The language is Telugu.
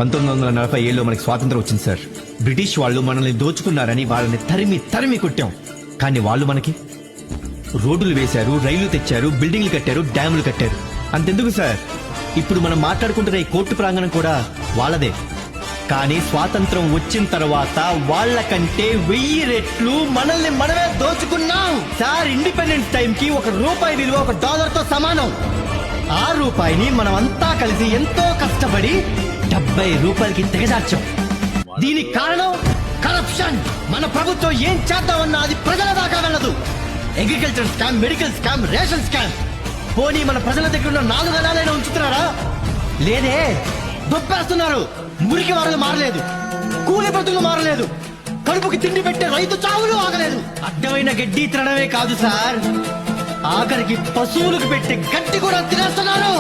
1947లో మనకి స్వాతంత్రం వచ్చింది సార్. బ్రిటిష్ వాళ్ళు మనల్ని దోచుకున్నారని వాళ్ళని తరిమి తరిమి కొట్టాం. కానీ వాళ్ళు మనకి రోడ్లు వేశారు, రైళ్లు తెచ్చారు, బిల్డింగ్లు కట్టారు, డ్యాములు కట్టారు. అంతెందుకు సార్, ఇప్పుడు మనం మాట్లాడుకుంటున్న ఈ కోర్టు ప్రాంగణం కూడా వాళ్ళదే. కానీ స్వాతంత్రం వచ్చిన తర్వాత వాళ్ళకంటే 1000 రెట్లు మనల్ని మనమే దోచుకున్నాం సార్. ఇండిపెండెన్స్ టైం కి ₹1 విలువ $1తో సమానం. ఆ రూపాయిని మనం అంతా కలిసి ఎంతో కష్టపడి ₹70కి దిగజార్చాం. దీనికి కారణం కరప్షన్. మన ప్రభుత్వం ఏం చేద్దామన్నా అది ప్రజల దాకా వెళ్ళదు. Agriculture scam, medical scam, ration scam. పోనీ మన ప్రజల దగ్గర ఉన్న 4 నెలలైనా ఉంచుతున్నారా? లేదే, దొప్పేస్తున్నారు. మురికి వారలు మారలేదు, కూలి బ్రతులు మారలేదు, కడుపుకి తిండి పెట్టే రైతు చావులు ఆగలేదు. అడ్డమైన గడ్డి తినడమే కాదు సార్, ఆఖరికి పశువులకు పెట్టే గడ్డి కూడా తినేస్తున్నారు.